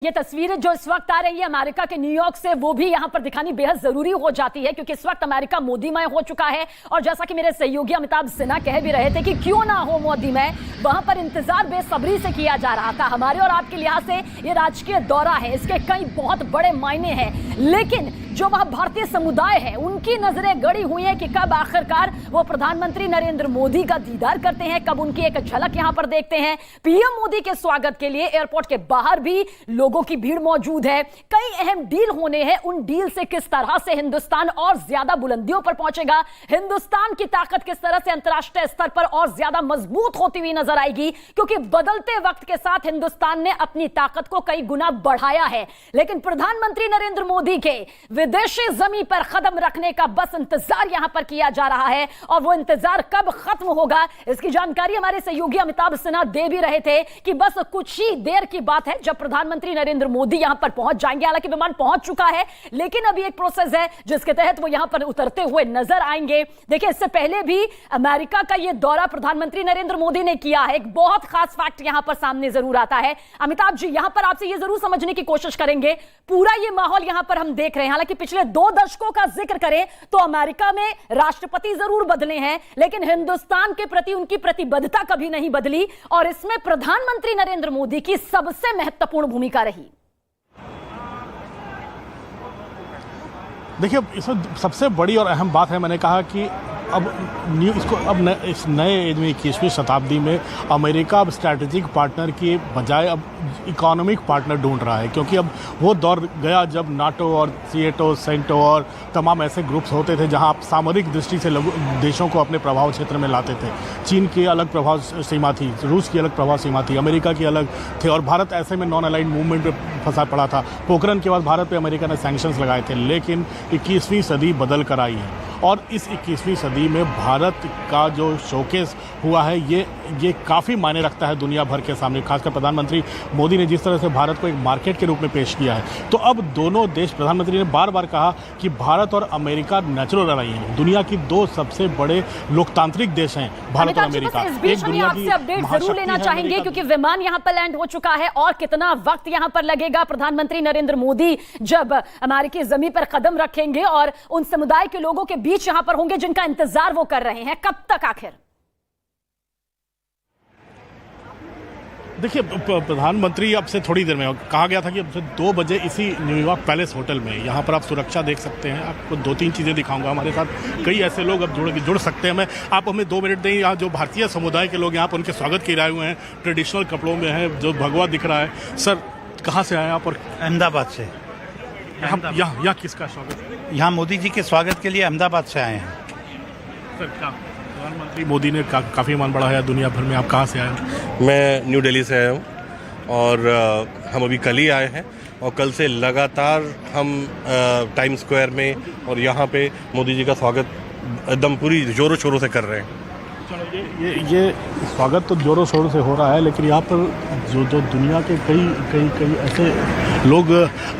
ये तस्वीरें जो इस वक्त आ रही है अमेरिका के न्यूयॉर्क से, वो भी यहां पर दिखानी बेहद जरूरी हो जाती है क्योंकि इस वक्त अमेरिका मोदीमय हो चुका है। और जैसा कि मेरे सहयोगी अमिताभ सिन्हा कह भी रहे थे कि क्यों ना हो मोदीमय, वहां पर इंतजार बेसब्री से किया जा रहा था। हमारे और आपके लिहाज से ये राजकीय दौरा है, इसके कई बहुत बड़े मायने हैं, लेकिन जो वह भारतीय समुदाय है उनकी नजरें गड़ी हुई है कि कब आखिरकार वो प्रधानमंत्री नरेंद्र मोदी का दीदार करते हैं, कब उनकी एक झलक यहां पर देखते हैं। पीएम मोदी के स्वागत के लिए एयरपोर्ट के बाहर भी लोगों की भीड़ मौजूद है। कई अहम डील होने हैं, उन डील से किस तरह से हिंदुस्तान और ज्यादा बुलंदियों पर पहुंचेगा, हिंदुस्तान की ताकत किस तरह से अंतर्राष्ट्रीय स्तर पर और ज्यादा मजबूत होती हुई नजर आएगी, क्योंकि बदलते वक्त के साथ हिंदुस्तान ने अपनी ताकत को कई गुना बढ़ाया है। लेकिन प्रधानमंत्री नरेंद्र मोदी के विदेशी जमीन पर कदम रखने का बस इंतजार यहां पर किया जा रहा है, और वो इंतजार कब खत्म होगा इसकी जानकारी हमारे सहयोगी अमिताभ सिन्हा दे भी रहे थे कि बस कुछ ही देर की बात है जब प्रधानमंत्री नरेंद्र मोदी यहां पर पहुंच जाएंगे। हालांकि विमान पहुंच चुका है, लेकिन अभी एक प्रोसेस है जिसके तहत वो यहां पर उतरते हुए नजर आएंगे। देखिए, इससे पहले भी अमेरिका का यह दौरा प्रधानमंत्री नरेंद्र मोदी ने किया है। एक बहुत खास फैक्ट यहां पर सामने जरूर आता है अमिताभ जी, यहां पर आपसे यह जरूर समझने की कोशिश करेंगे, पूरा यह माहौल यहां पर हम देख रहे हैं। हालांकि पिछले 2 दशकों का जिक्र करें तो अमेरिका में राष्ट्रपति जरूर बदले हैं, लेकिन हिंदुस्तान के प्रति उनकी प्रतिबद्धता कभी नहीं बदली, और इसमें प्रधानमंत्री नरेंद्र मोदी की सबसे महत्वपूर्ण भूमिका रही। देखिए, इसमें सबसे बड़ी और अहम बात है, मैंने कहा कि इस नए एज में 21वीं शताब्दी में अमेरिका अब स्ट्रैटेजिक पार्टनर की बजाय अब इकोनॉमिक पार्टनर ढूंढ रहा है, क्योंकि अब वो दौर गया जब नाटो और सीएटो, सेंटो और तमाम ऐसे ग्रुप्स होते थे जहां आप सामरिक दृष्टि से देशों को अपने प्रभाव क्षेत्र में लाते थे। चीन की अलग प्रभाव सीमा थी, रूस की अलग प्रभाव सीमा थी, अमेरिका की अलग थे, और भारत ऐसे में नॉन अलाइंड मूवमेंट में फंसा पड़ा था। पोखरण के बाद भारत पे अमेरिका ने सैंक्शंस लगाए थे, लेकिन 21वीं सदी बदल कर आई है, और इस 21वीं सदी में भारत का जो शोकेस हुआ है ये काफ़ी मायने रखता है दुनिया भर के सामने। खासकर प्रधानमंत्री मोदी ने जिस तरह से भारत को एक मार्केट के रूप में पेश किया है, तो अब दोनों देश, प्रधानमंत्री ने बार बार कहा कि भारत और अमेरिका नेचुरल अलाई हैं, दुनिया की 2 सबसे बड़े लोकतांत्रिक देश हैं भारत और अमेरिका। इस बीच हम आपसे अपडेट जरूर लेना चाहेंगे क्योंकि विमान यहां पर लैंड हो चुका है, और कितना वक्त यहां पर लगेगा प्रधानमंत्री नरेंद्र मोदी जब अमेरिकी जमीन पर कदम रखेंगे और उन समुदाय के लोगों के बीच यहां पर होंगे जिनका इंतजार वो कर रहे हैं, कब तक आखिर? देखिए, प्रधानमंत्री अब से थोड़ी देर में, कहा गया था कि अब से 2 बजे इसी न्यूयॉर्क पैलेस होटल में, यहाँ पर आप सुरक्षा देख सकते हैं। आपको 2-3 चीज़ें दिखाऊंगा, हमारे साथ कई ऐसे लोग अब जुड़ सकते हैं। आप हमें 2 मिनट दें। यहाँ जो भारतीय समुदाय के लोग यहाँ पर उनके स्वागत के लिए आए हुए हैं, ट्रेडिशनल कपड़ों में हैं, जो भगवा दिख रहा है। सर, कहाँ से आए आप? और अहमदाबाद से। यहाँ किसका स्वागत? यहाँ मोदी जी के स्वागत के लिए अहमदाबाद से आए हैं। सर, प्रधानमंत्री मोदी ने काफ़ी मान बढ़ाया दुनिया भर में। आप कहाँ से आए हैं? मैं न्यू दिल्ली से आया हूँ, और हम अभी कल ही आए हैं, और कल से लगातार हम टाइम स्क्वायर में और यहाँ पे मोदी जी का स्वागत एकदम पूरी जोरों शोरों से कर रहे हैं। ये स्वागत तो जोरों शोरों से हो रहा है, लेकिन यहाँ पर जो दुनिया के कई ऐसे लोग,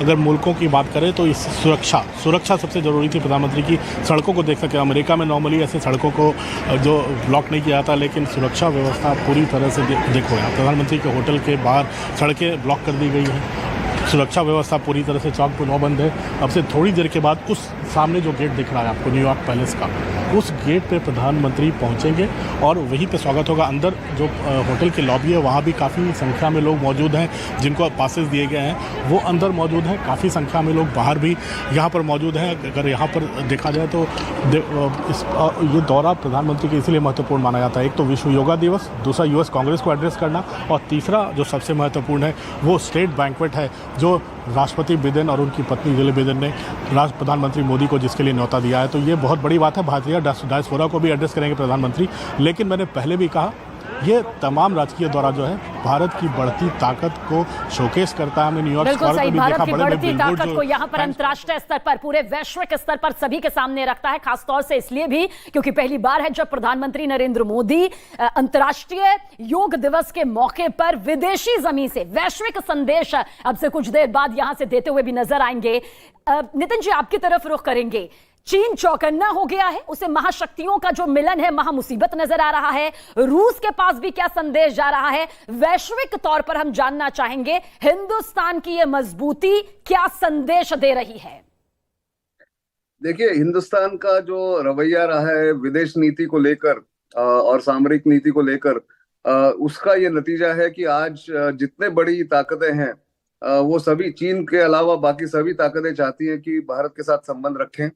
अगर मुल्कों की बात करें तो इस सुरक्षा सबसे ज़रूरी थी प्रधानमंत्री की। सड़कों को देख सकते हैं, अमेरिका में नॉर्मली ऐसे सड़कों को जो ब्लॉक नहीं किया जाता, लेकिन सुरक्षा व्यवस्था पूरी तरह से देखो, यहाँ प्रधानमंत्री के होटल के बाहर सड़कें ब्लॉक कर दी गई हैं, सुरक्षा व्यवस्था पूरी तरह से चौक पे नौ बंद है। अब से थोड़ी देर के बाद उस सामने जो गेट दिख रहा है आपको न्यूयॉर्क पैलेस का, उस गेट पे प्रधानमंत्री पहुंचेंगे और वहीं पे स्वागत होगा। अंदर जो होटल की लॉबी है वहाँ भी काफ़ी संख्या में लोग मौजूद हैं, जिनको पासेस दिए गए हैं वो अंदर मौजूद हैं। काफ़ी संख्या में लोग बाहर भी यहाँ पर मौजूद हैं। अगर यहाँ पर देखा जाए तो ये दौरा प्रधानमंत्री के इसलिए महत्वपूर्ण माना जाता है। एक तो विश्व योगा दिवस, दूसरा US कांग्रेस को एड्रेस करना, और तीसरा जो सबसे महत्वपूर्ण है वो स्टेट बैंक्वेट है जो राष्ट्रपति बिदेन और उनकी पत्नी जिले बिदेन ने प्रधानमंत्री मोदी को जिसके लिए न्योता दिया है। तो ये बहुत बड़ी बात है। भारतीय डायस्पोरा को भी एड्रेस करेंगे प्रधानमंत्री। लेकिन मैंने पहले भी कहा, ये तमाम राजकीय दौरा जो है भारत की बढ़ती ताकत को शोकेस करता है। हमने न्यूयॉर्क बिल्कुल सही, भारत की बढ़ती ताकत को यहाँ पर अंतर्राष्ट्रीय स्तर पर, पूरे वैश्विक स्तर पर सभी के सामने रखता है। खासतौर से इसलिए भी क्योंकि पहली बार है जब प्रधानमंत्री नरेंद्र मोदी अंतर्राष्ट्रीय योग दिवस के मौके पर विदेशी जमीन से वैश्विक संदेश अब से कुछ देर बाद यहां से देते हुए भी नजर आएंगे। नितिन जी, आपकी तरफ रुख करेंगे। चीन चौकन्ना हो गया है, उसे महाशक्तियों का जो मिलन है महामुसीबत नजर आ रहा है। रूस के पास भी क्या संदेश जा रहा है, वैश्विक तौर पर हम जानना चाहेंगे। हिंदुस्तान की यह मजबूती क्या संदेश दे रही है? देखिए, हिंदुस्तान का जो रवैया रहा है विदेश नीति को लेकर और सामरिक नीति को लेकर, उसका ये नतीजा है कि आज जितने बड़ी ताकतें हैं वो सभी, चीन के अलावा बाकी सभी ताकतें चाहती हैं कि भारत के साथ संबंध रखें,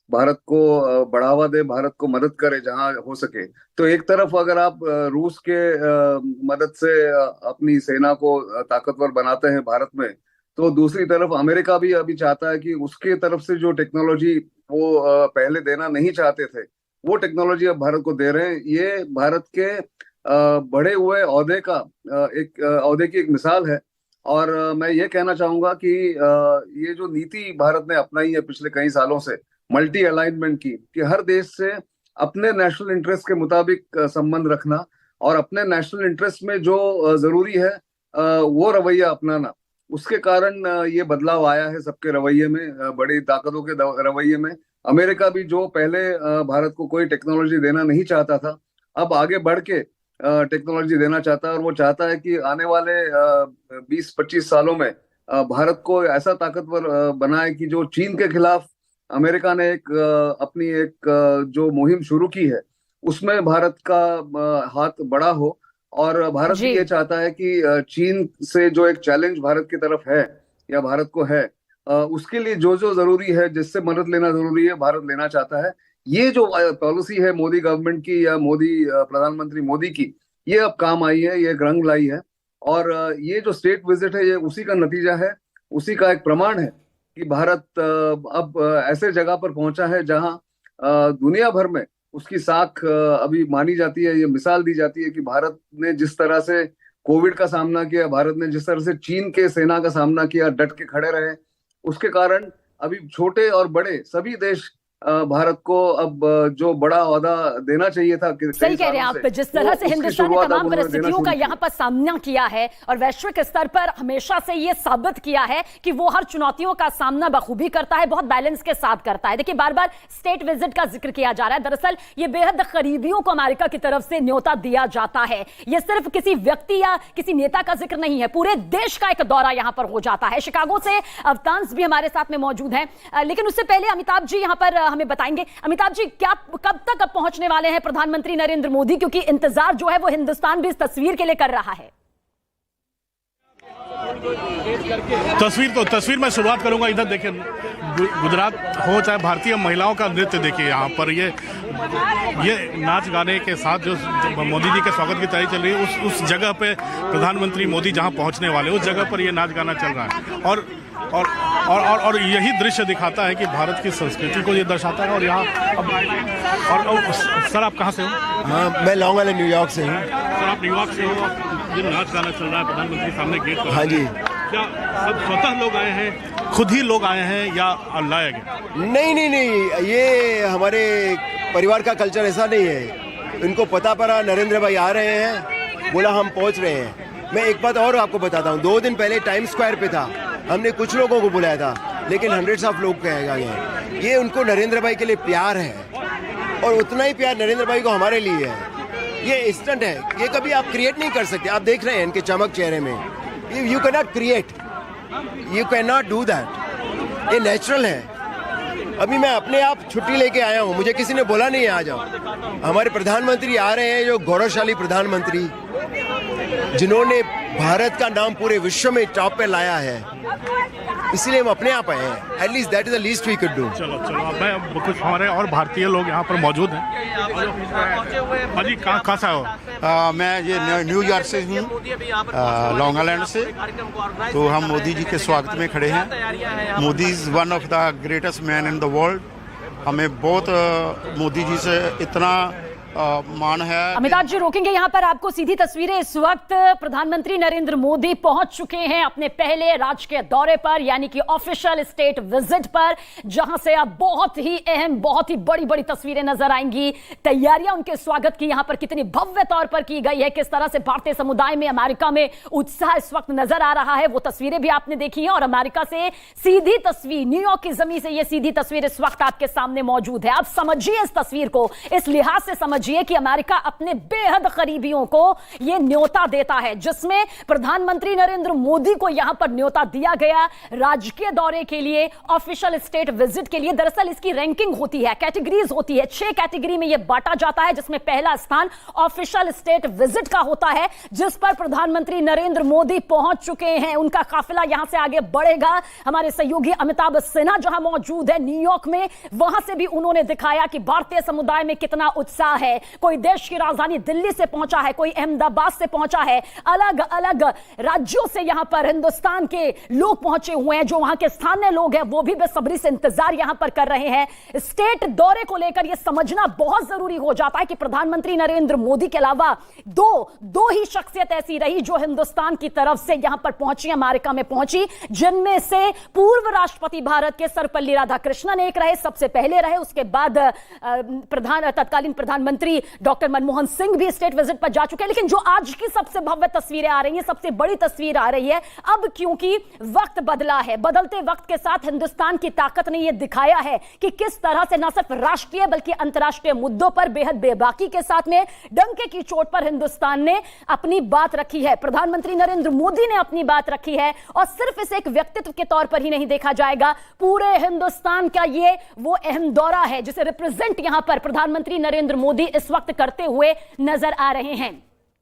भारत को बढ़ावा दे, भारत को मदद करे जहां हो सके। तो एक तरफ अगर आप रूस के मदद से अपनी सेना को ताकतवर बनाते हैं भारत में, तो दूसरी तरफ अमेरिका भी अभी चाहता है कि उसके तरफ से जो टेक्नोलॉजी वो पहले देना नहीं चाहते थे, वो टेक्नोलॉजी अब भारत को दे रहे हैं। ये भारत के बढ़े हुए औहदे की एक मिसाल है। और मैं ये कहना चाहूंगा कि ये जो नीति भारत ने अपनाई है पिछले कई सालों से, मल्टी अलाइनमेंट की, कि हर देश से अपने नेशनल इंटरेस्ट के मुताबिक संबंध रखना और अपने नेशनल इंटरेस्ट में जो जरूरी है वो रवैया अपनाना, उसके कारण ये बदलाव आया है सबके रवैये में, बड़ी ताकतों के रवैये में। अमेरिका भी जो पहले भारत को कोई टेक्नोलॉजी देना नहीं चाहता था, अब आगे बढ़ के टेक्नोलॉजी देना चाहता है। और वो चाहता है कि आने वाले 20-25 सालों में भारत को ऐसा ताकतवर बनाए कि जो चीन के खिलाफ अमेरिका ने अपनी जो मुहिम शुरू की है, उसमें भारत का हाथ बड़ा हो। और भारत भी ये चाहता है कि चीन से जो एक चैलेंज भारत की तरफ है या भारत को है, उसके लिए जो जो जरूरी है, जिससे मदद लेना जरूरी है, भारत लेना चाहता है। ये जो पॉलिसी है मोदी गवर्नमेंट की या प्रधानमंत्री मोदी की, ये अब काम आई है, ये रंग लाई है। और ये जो स्टेट विजिट है, ये उसी का नतीजा है, उसी का एक प्रमाण है कि भारत अब ऐसे जगह पर पहुंचा है जहां दुनिया भर में उसकी साख अभी मानी जाती है। ये मिसाल दी जाती है कि भारत ने जिस तरह से कोविड का सामना किया, भारत ने जिस तरह से चीन के सेना का सामना किया, डट के खड़े रहे, उसके कारण अभी छोटे और बड़े सभी देश भारत को अब जो बड़ा ओहदा देना चाहिए था। सही कह रहे हैं आप, जिस तरह से हिंदुस्तान ने तमाम परिस्थितियों का यहाँ पर सामना किया है और वैश्विक स्तर पर हमेशा से ये साबित किया है कि वो हर चुनौतियों का सामना बखूबी करता है, बहुत बैलेंस के साथ करता है। देखिए, बार बार स्टेट विजिट का जिक्र किया जा रहा है। दरअसल ये बेहद करीबियों को अमेरिका की तरफ से न्योता दिया जाता है। ये सिर्फ किसी व्यक्ति या किसी नेता का जिक्र नहीं है, पूरे देश का एक दौरा यहाँ पर हो जाता है। शिकागो से अवतांश भी हमारे साथ में मौजूद हैं, लेकिन उससे पहले अमिताभ जी यहाँ पर हमें बताएंगे। अमिताभ जी, क्या कब तक अब पहुंचने वाले हैं प्रधानमंत्री नरेंद्र मोदी, क्योंकि इंतजार जो है वो हिंदुस्तान भी इस तस्वीर के लिए कर रहा है? तस्वीर में शुरुआत करूंगा। इधर देखिए, गुजरात हो चाहे भारतीय महिलाओं का नृत्य देखिए, यहाँ पर ये नाच गाने के साथ जो मोदी जी के स्वागत की तैयारी चल रही है, उस जगह पे प्रधानमंत्री मोदी जहाँ पहुंचने वाले, उस जगह पर ये नाच गाना चल रहा है। और यही दृश्य दिखाता है कि भारत की संस्कृति को ये दर्शाता है। और यहाँ सर, आप कहाँ से हो? हाँ, मैं लॉन्ग आइलैंड न्यूयॉर्क से हूँ। सर, आप न्यूयॉर्क से हो, ये नाच गाना चल रहा है प्रधानमंत्री सामने गेट पर। हाँ जी। क्या सब स्वतः लोग आए हैं, खुद ही लोग आए हैं या लाया गया? नहीं, ये हमारे परिवार का कल्चर ऐसा नहीं है। इनको पता पड़ा नरेंद्र भाई आ रहे हैं, बोला हम पहुँच रहे हैं। मैं एक बात और आपको बताता हूँ, 2 दिन पहले टाइम स्क्वायर पे था, हमने कुछ लोगों को बुलाया था, लेकिन हंड्रेड्स ऑफ लोग कहेगा ये उनको नरेंद्र भाई के लिए प्यार है और उतना ही प्यार नरेंद्र भाई को हमारे लिए है। ये इंस्टेंट है, ये कभी आप क्रिएट नहीं कर सकते। आप देख रहे हैं इनके चमक चेहरे में, you can not create, you can not do that, ये नेचुरल है। अभी मैं अपने आप छुट्टी लेके आया हूँ, मुझे किसी ने बोला नहीं आ जाओ। हमारे प्रधानमंत्री आ रहे हैं, जो गौरवशाली प्रधानमंत्री जिन्होंने भारत का नाम पूरे विश्व में टॉप पे लाया है, इसलिए हम अपने आप आए हैं। At least that is the least we could do. चलो मैं कुछ हमारे और भारतीय लोग यहाँ पर मौजूद हैं। अजी, कहाँ से हो? मैं ये न्यूयॉर्क से हूँ, लॉन्ग आइलैंड से। तो हम मोदी जी के स्वागत में खड़े हैं। Modi is one of the greatest man in the world. हमें बहुत मोदी जी से इतना मान है। अमिताभ जी रोकेंगे यहाँ पर आपको। सीधी तस्वीरें इस वक्त प्रधानमंत्री नरेंद्र मोदी पहुंच चुके हैं अपने पहले राजकीय दौरे पर, यानी कि ऑफिशियल स्टेट विजिट पर, जहां से अब बहुत ही अहम, बहुत ही बड़ी बड़ी तस्वीरें नजर आएंगी। तैयारियां उनके स्वागत की यहाँ पर कितनी भव्य तौर पर की गई है, किस तरह से भारतीय समुदाय में, अमेरिका में उत्साह इस वक्त नजर आ रहा है, वो तस्वीरें भी आपने देखी हैं। और अमेरिका से सीधी तस्वीर, न्यूयॉर्क की जमीन से ये सीधी तस्वीर इस वक्त आपके सामने मौजूद है। अब समझिए इस तस्वीर को, इस लिहाज से समझिए कि अमेरिका अपने बेहद करीबियों को यह न्योता देता है, जिसमें प्रधानमंत्री नरेंद्र मोदी को यहां पर न्योता दिया गया राजकीय दौरे के लिए, ऑफिशियल स्टेट विजिट के लिए। दरअसल इसकी रैंकिंग होती है, कैटेगरीज होती है, 6 कैटेगरी में यह बांटा जाता है, जिसमें पहला स्थान ऑफिशियल स्टेट विजिट का होता है, जिस पर प्रधानमंत्री नरेंद्र मोदी पहुंच चुके हैं। उनका काफिला यहां से आगे बढ़ेगा। हमारे सहयोगी अमिताभ सिन्हा जहां मौजूद है न्यूयॉर्क में, वहां से भी उन्होंने दिखाया कि भारतीय समुदाय में कितना उत्साह है। कोई देश की राजधानी दिल्ली से पहुंचा है, कोई अहमदाबाद से पहुंचा है, अलग अलग राज्यों से यहां पर हिंदुस्तान के लोग पहुंचे हुए हैं। जो वहां के स्थानीय लोग हैं वो भी बेसब्री से इंतजार यहां पर कर रहे हैं। स्टेट दौरे को लेकर यह समझना बहुत जरूरी हो जाता है कि प्रधानमंत्री नरेंद्र मोदी के अलावा दो ही शख्सियत ऐसी रही जो हिंदुस्तान की तरफ से यहां पर पहुंची, अमेरिका में पहुंची, जिनमें से पूर्व राष्ट्रपति भारत के सर्वपल्ली राधाकृष्णन एक रहे, सबसे पहले रहे। उसके बाद तत्कालीन प्रधानमंत्री डॉक्टर मनमोहन सिंह भी स्टेट विजिट पर जा चुके हैं। लेकिन जो आज की सबसे भव्य तस्वीरें आ रही हैं, सबसे बड़ी तस्वीर आ रही है अब, क्योंकि वक्त बदला है। बदलते वक्त के साथ हिंदुस्तान की ताकत ने यह दिखाया है कि किस तरह से न सिर्फ राष्ट्रीय बल्कि अंतर्राष्ट्रीय मुद्दों पर बेहद बेबाकी के साथ में, डंके की चोट पर हिंदुस्तान ने अपनी बात रखी है। प्रधानमंत्री नरेंद्र मोदी ने अपनी बात रखी है, और सिर्फ इसे एक व्यक्तित्व के तौर पर ही नहीं देखा जाएगा, पूरे हिंदुस्तान का ये वो अहम दौरा है जिसे रिप्रेजेंट यहां पर प्रधानमंत्री नरेंद्र मोदी इस वक्त करते हुए नजर आ रहे हैं।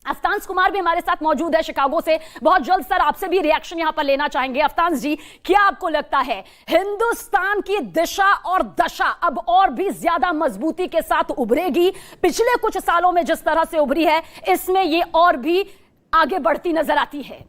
अफ्तांश कुमार भी हमारे साथ मौजूद है शिकागो से। बहुत जल्द सर आपसे भी रिएक्शन यहां पर लेना चाहेंगे। अफ्तांश जी, क्या आपको लगता है हिंदुस्तान की दिशा और दशा अब और भी ज्यादा मजबूती के साथ उभरेगी? पिछले कुछ सालों में जिस तरह से उभरी है, इसमें ये और भी आगे बढ़ती नजर आती है?